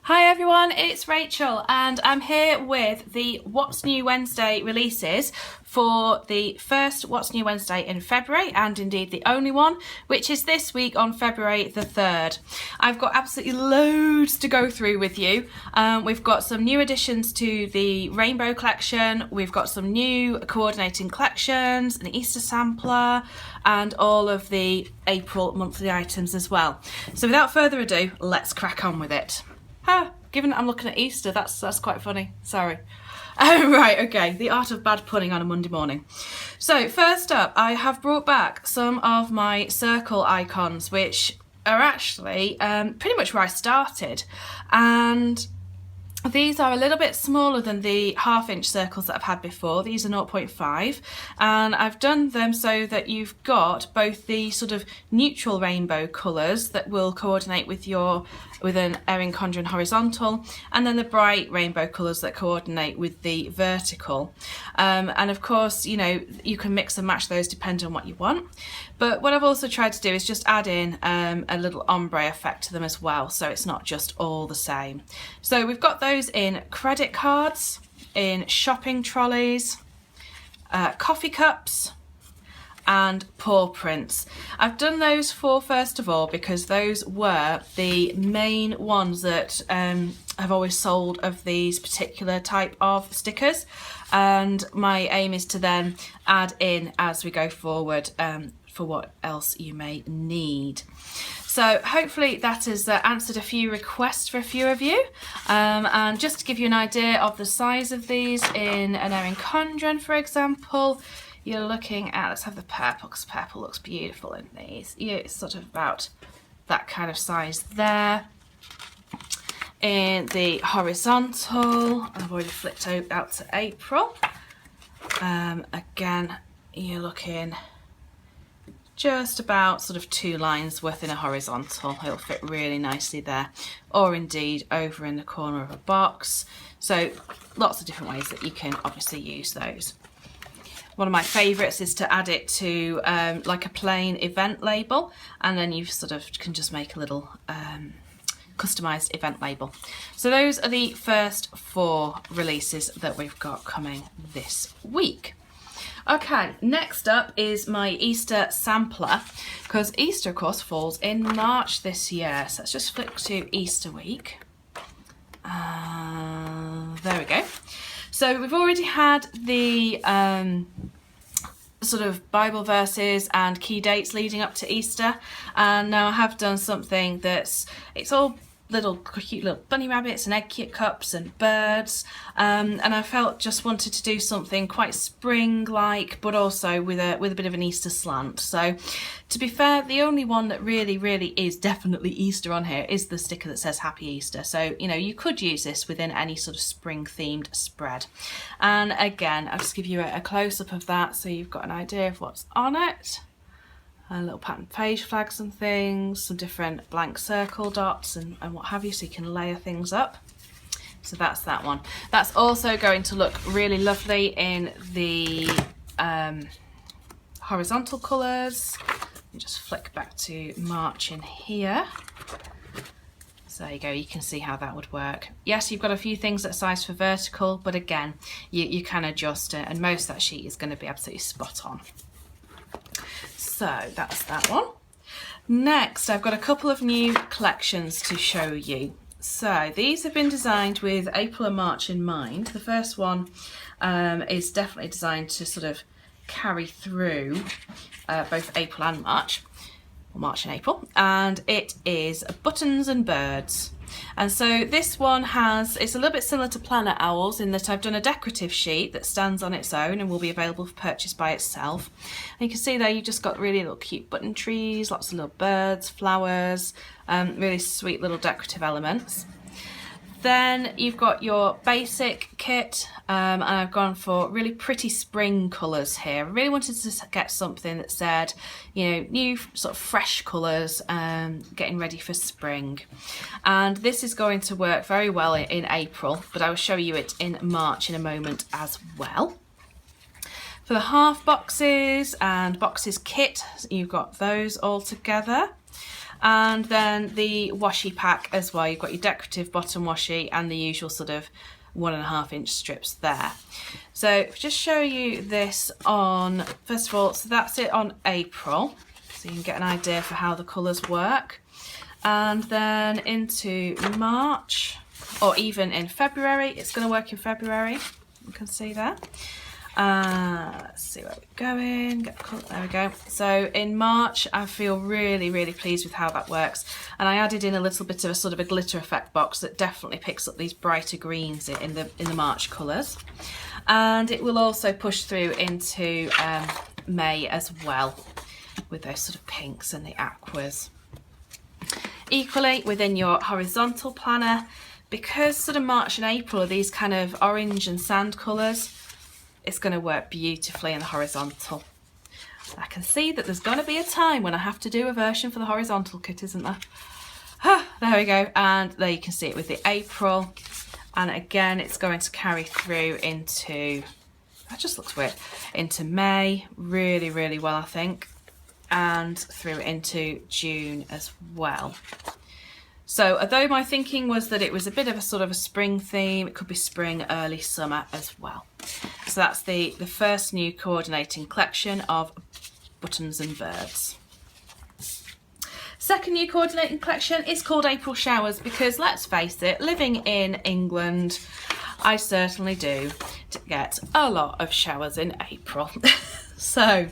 Hi everyone, it's Rachel and I'm here with the What's New Wednesday releases for the first What's New Wednesday in February, and indeed the only one, which is this week on February the 3rd. I've got absolutely loads to go through with you. We've got some new additions to the Rainbow collection, we've got some new coordinating collections, an Easter sampler, and all of the April monthly items as well. So without further ado, let's crack on with it. Given that I'm looking at Easter, that's quite funny. Sorry. Right, okay, the art of bad punning on a Monday morning. So first up, I have brought back some of my circle icons, which are actually pretty much where I started. And these are a little bit smaller than the 1/2 inch circles that I've had before. These are 0.5, and I've done them so that you've got both the sort of neutral rainbow colours that will coordinate with an Erin Condren horizontal, and then the bright rainbow colours that coordinate with the vertical. And of course, you know, you can mix and match those depending on what you want. But what I've also tried to do is just add in a little ombre effect to them as well, so it's not just all the same. So we've got those in credit cards, in shopping trolleys, coffee cups, and paw prints. I've done those four first of all because those were the main ones that have always sold of these particular type of stickers, and my aim is to then add in as we go forward for what else you may need. So hopefully that has answered a few requests for a few of you, and just to give you an idea of the size of these in an Erin Condren, for example, you're looking at, let's have the purple, because purple looks beautiful in these. Yeah, it's sort of about that kind of size there. In the horizontal, I've already flipped out to April. Again, you're looking just about sort of 2 lines worth in a horizontal. It'll fit really nicely there, or indeed over in the corner of a box. So lots of different ways that you can obviously use those. One of my favourites is to add it to like a plain event label, and then you sort of can just make a little customised event label. So those are the first 4 releases that we've got coming this week. Okay, next up is my Easter sampler, because Easter of course falls in March this year. So let's just flip to Easter week. There we go. So we've already had the sort of Bible verses and key dates leading up to Easter, and now I have done something it's all little cute little bunny rabbits and egg kit cups and birds, and I just wanted to do something quite spring-like, but also with a bit of an Easter slant. So to be fair, the only one that really is definitely Easter on here is the sticker that says Happy Easter. So you know, you could use this within any sort of spring-themed spread. And again, I'll just give you a close-up of that so you've got an idea of what's on it. Little pattern page flags and things, some different blank circle dots and what have you, so you can layer things up. So that's that one. That's also going to look really lovely in the horizontal colours. Just flick back to March in here. So there you go, you can see how that would work. Yes, you've got a few things that size for vertical, but again, you can adjust it, and most of that sheet is going to be absolutely spot on. So that's that one. Next, I've got a couple of new collections to show you. So these have been designed with April and March in mind. The first one is definitely designed to sort of carry through both April and March, or March and April, and it is Buttons and Birds. And so this one it's a little bit similar to Planet Owls in that I've done a decorative sheet that stands on its own and will be available for purchase by itself. And you can see there you've just got really little cute button trees, lots of little birds, flowers, really sweet little decorative elements. Then you've got your basic kit, and I've gone for really pretty spring colours here. I really wanted to get something that said, you know, new sort of fresh colours, getting ready for spring. And this is going to work very well in April, but I will show you it in March in a moment as well. For the half boxes and boxes kit, you've got those all together. And then the washi pack as well. You've got your decorative bottom washi and the usual sort of 1.5 inch strips there. So just show you this on, first of all, so that's it on April. So you can get an idea for how the colours work. And then into March, or even in February, it's going to work in February. You can see there. Let's see where we're going. Get the colour, there we go. So in March, I feel really, really pleased with how that works. And I added in a little bit of a sort of a glitter effect box that definitely picks up these brighter greens in the March colours. And it will also push through into May as well, with those sort of pinks and the aquas. Equally, within your horizontal planner, because sort of March and April are these kind of orange and sand colours, it's going to work beautifully in the horizontal. I can see that there's going to be a time when I have to do a version for the horizontal kit, isn't there? There we go, and there you can see it with the April, and again it's going to carry through into, that just looks weird, into May really, really well, I think, and through into June as well. So although my thinking was that it was a bit of a sort of a spring theme, it could be spring, early summer as well. So that's the first new coordinating collection of buttons and birds. Second new coordinating collection is called April Showers, because let's face it, living in England, I certainly do get a lot of showers in April. So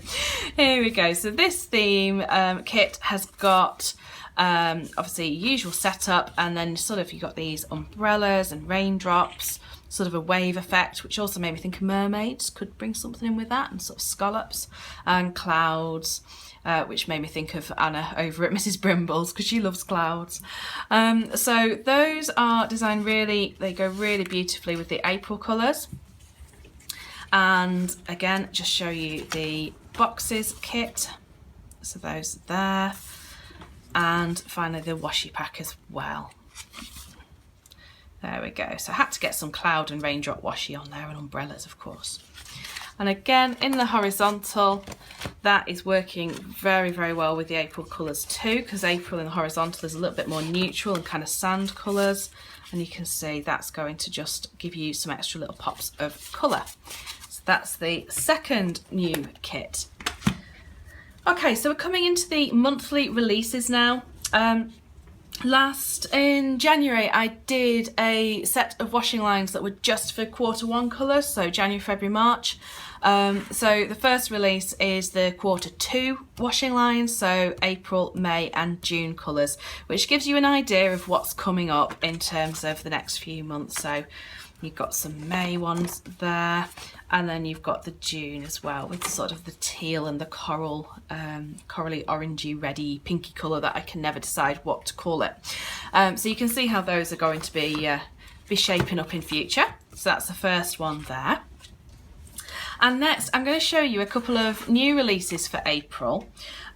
here we go. So this theme kit has got obviously usual setup, and then sort of you've got these umbrellas and raindrops, sort of a wave effect, which also made me think of mermaids, could bring something in with that, and sort of scallops and clouds, which made me think of Anna over at Mrs. Brimble's, because she loves clouds. So those are designed really, they go really beautifully with the April colours. And again, just show you the boxes kit, so those are there. And finally the washi pack as well. There we go. So I had to get some cloud and raindrop washi on there, and umbrellas of course. And again in the horizontal, that is working very, very well with the April colours too, because April in the horizontal is a little bit more neutral and kind of sand colours, and you can see that's going to just give you some extra little pops of colour. So that's the second new kit. Okay, so we're coming into the monthly releases now. Last in January, I did a set of washing lines that were just for Q1 colours, so January, February, March. So the first release is the Q2 washing lines, so April, May and June colours, which gives you an idea of what's coming up in terms of the next few months. So you've got some May ones there, and then you've got the June as well, with sort of the teal and the coral, corally orangey, reddy, pinky colour that I can never decide what to call it. So you can see how those are going to be shaping up in future. So that's the first one there. And next I'm going to show you a couple of new releases for April.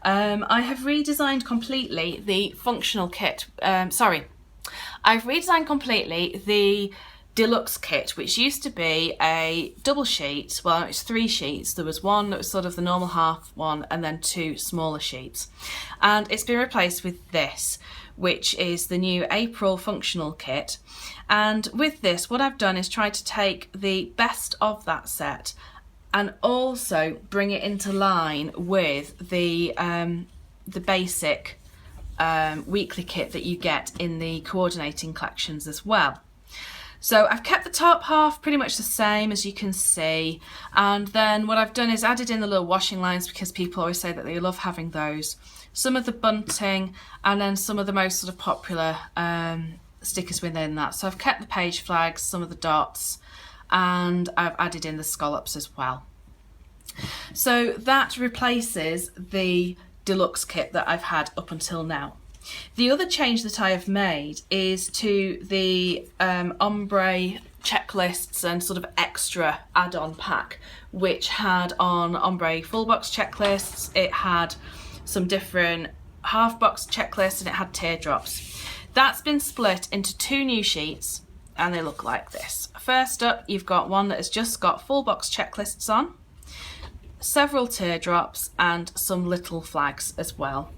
I have redesigned completely the functional kit. I've redesigned completely the deluxe kit, which used to be a double sheet. Well, it's 3 sheets. There was one that was sort of the normal half one, and then 2 smaller sheets, and it's been replaced with this, which is the new April functional kit. And with this, what I've done is try to take the best of that set and also bring it into line with the basic weekly kit that you get in the coordinating collections as well. So I've kept the top half pretty much the same, as you can see, and then what I've done is added in the little washing lines, because people always say that they love having those, some of the bunting, and then some of the most sort of popular stickers within that. So I've kept the page flags, some of the dots, and I've added in the scallops as well. So that replaces the deluxe kit that I've had up until now. The other change that I have made is to the ombre checklists and sort of extra add-on pack, which had on ombre full box checklists, it had some different half box checklists, and it had teardrops. That's been split into 2 new sheets, and they look like this. First up, you've got one that has just got full box checklists on, several teardrops and some little flags as well.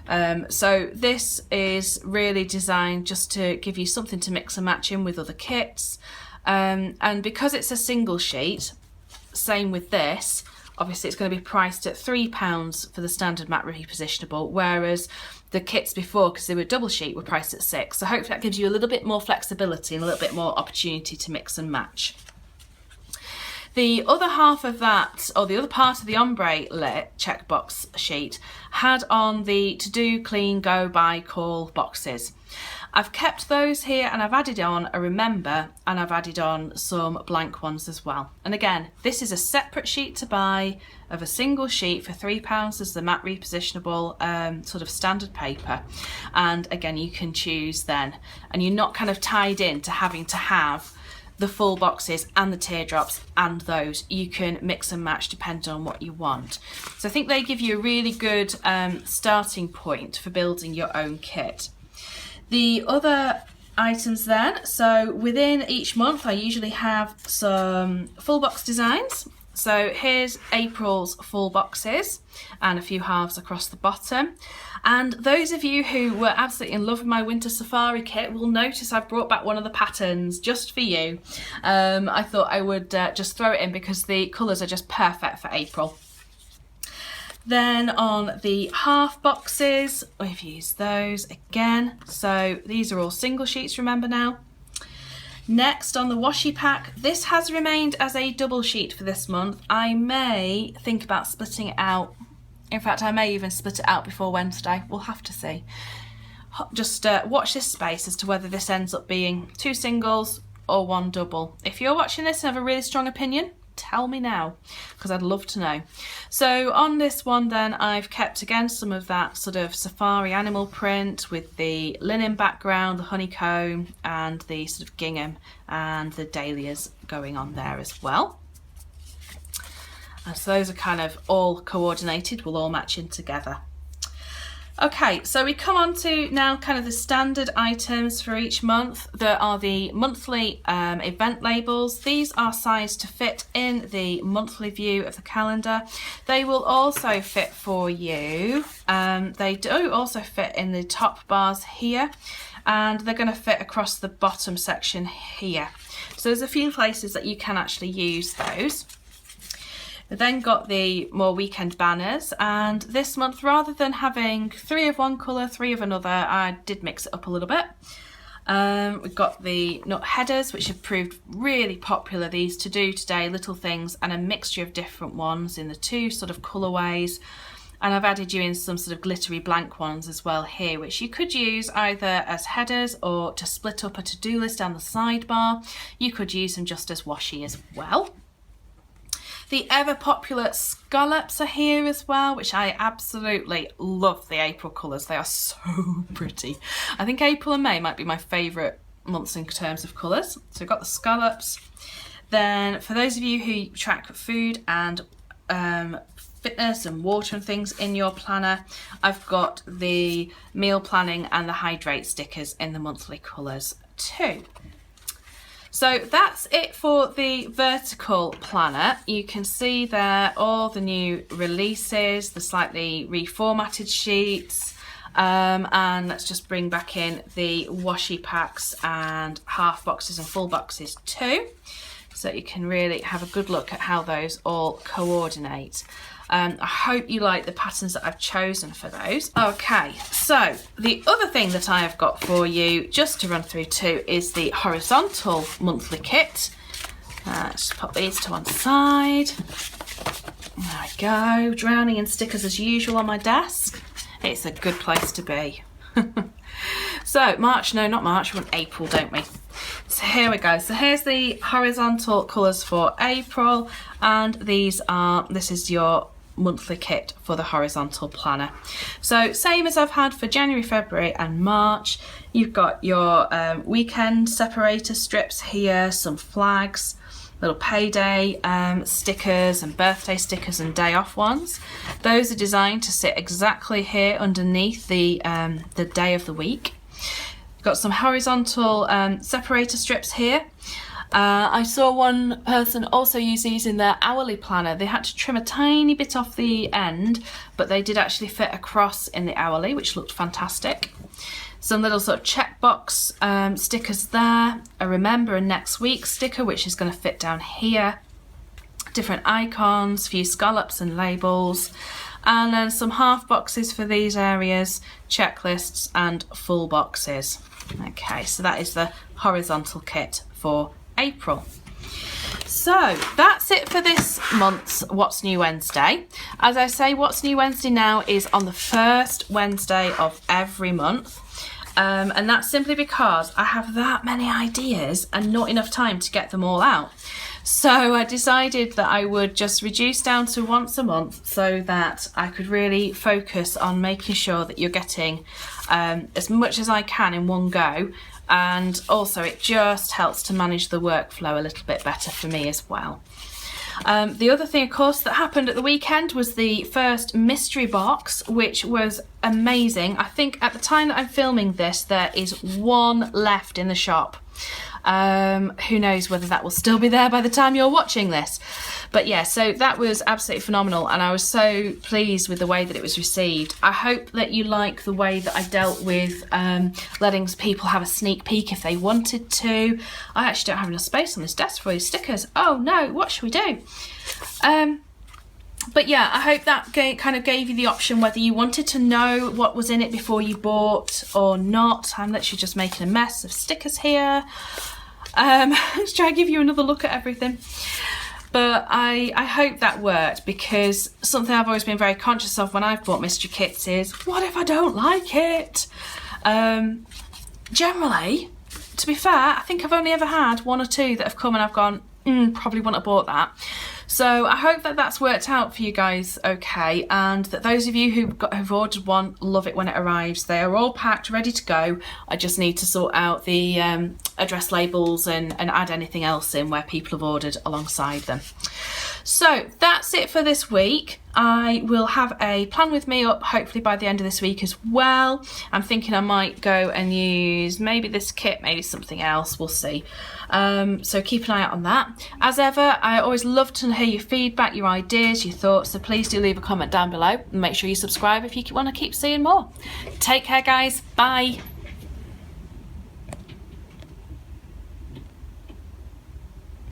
So this is really designed just to give you something to mix and match in with other kits. And because it's a single sheet, same with this, obviously it's going to be priced at £3 for the standard matte repositionable, whereas the kits before, because they were double sheet, were priced at £6. So hopefully that gives you a little bit more flexibility and a little bit more opportunity to mix and match. The other half of that, or the other part of the ombre lit checkbox sheet, had on the to do, clean, go, buy, call boxes. I've kept those here and I've added on a remember, and I've added on some blank ones as well. And again, this is a separate sheet to buy of a single sheet for £3 as the matte repositionable sort of standard paper. And again, you can choose then, and you're not kind of tied in to having to have the full boxes and the teardrops and those. You can mix and match depending on what you want. So I think they give you a really good starting point for building your own kit. The other items then, so within each month I usually have some full box designs. So here's April's full boxes and a few halves across the bottom. And those of you who were absolutely in love with my winter safari kit will notice I've brought back one of the patterns just for you. I thought I would just throw it in because the colours are just perfect for April. Then on the half boxes, we've used those again. So these are all single sheets, remember now. Next on the washi pack, this has remained as a double sheet for this month. I may think about splitting it out. In fact, I may even split it out before Wednesday. We'll have to see. Just watch this space as to whether this ends up being 2 singles or 1 double. If you're watching this and have a really strong opinion, tell me now, because I'd love to know. So on this one then, I've kept again some of that sort of safari animal print with the linen background, the honeycomb, and the sort of gingham and the dahlias going on there as well. And so those are kind of all coordinated, will all match in together. Okay, so we come on to now kind of the standard items for each month. There are the monthly event labels. These are sized to fit in the monthly view of the calendar. They will also fit for you. They do also fit in the top bars here, and they're going to fit across the bottom section here. So there's a few places that you can actually use those. We then got the more weekend banners, and this month, rather than having 3 of one colour, 3 of another, I did mix it up a little bit. We've got the nut headers, which have proved really popular, these to do today little things, and a mixture of different ones in the 2 sort of colourways. And I've added you in some sort of glittery blank ones as well here, which you could use either as headers or to split up a to-do list down the sidebar. You could use them just as washi as well. The ever popular scallops are here as well, which I absolutely love the April colours. They are so pretty. I think April and May might be my favourite months in terms of colours. So we've got the scallops. Then for those of you who track food and fitness and water and things in your planner, I've got the meal planning and the hydrate stickers in the monthly colours too. So that's it for the vertical planner. You can see there all the new releases, the slightly reformatted sheets, and let's just bring back in the washi packs and half boxes and full boxes too, so you can really have a good look at how those all coordinate. I hope you like the patterns that I've chosen for those. Okay, so the other thing that I have got for you, just to run through too, is the horizontal monthly kit. Let's just pop these to one side. There we go, drowning in stickers as usual on my desk. It's a good place to be. So March, no, not March, we want April, don't we? So here we go. So here's the horizontal colours for April, and this is your monthly kit for the horizontal planner. So same as I've had for January, February and March. You've got your weekend separator strips here, some flags, little payday stickers and birthday stickers and day off ones. Those are designed to sit exactly here underneath the day of the week. Got some horizontal separator strips here. I saw one person also use these in their hourly planner. They had to trim a tiny bit off the end, but they did actually fit across in the hourly, which looked fantastic. Some little sort of checkbox stickers there, a remember and next week sticker, which is going to fit down here, different icons, a few scallops and labels, and then some half boxes for these areas, checklists and full boxes. Okay, so that is the horizontal kit for April. So that's it for this month's What's New Wednesday. As I say, What's New Wednesday now is on the first Wednesday of every month. And that's simply because I have that many ideas and not enough time to get them all out. So I decided that I would just reduce down to once a month so that I could really focus on making sure that you're getting as much as I can in one go. And also it just helps to manage the workflow a little bit better for me as well. The other thing, of course, that happened at the weekend was the first mystery box, which was amazing. I think at the time that I'm filming this, there is one left in the shop. Who knows whether that will still be there by the time you're watching this. But yeah, so that was absolutely phenomenal, and I was so pleased with the way that it was received. I hope that you like the way that I dealt with letting people have a sneak peek if they wanted to. I actually don't have enough space on this desk for these stickers. Oh no, what should we do? But yeah, I hope that kind of gave you the option whether you wanted to know what was in it before you bought or not. I'm literally just making a mess of stickers here. Let's try and give you another look at everything. But I hope that worked, because something I've always been very conscious of when I've bought mystery kits is, what if I don't like it? Generally, to be fair, I think I've only ever had one or two that have come and I've gone, probably wouldn't have bought that. So I hope that that's worked out for you guys okay, and that those of you who've ordered one love it when it arrives. They are all packed, ready to go. I just need to sort out the address labels and add anything else in where people have ordered alongside them. So that's it for this week. I will have a plan with me up hopefully by the end of this week as well. I'm thinking I might go and use maybe this kit, maybe something else, we'll see. So keep an eye out on that. As ever, I always love to hear your feedback, your ideas, your thoughts, so please do leave a comment down below and make sure you subscribe if you want to keep seeing more. Take care guys, bye.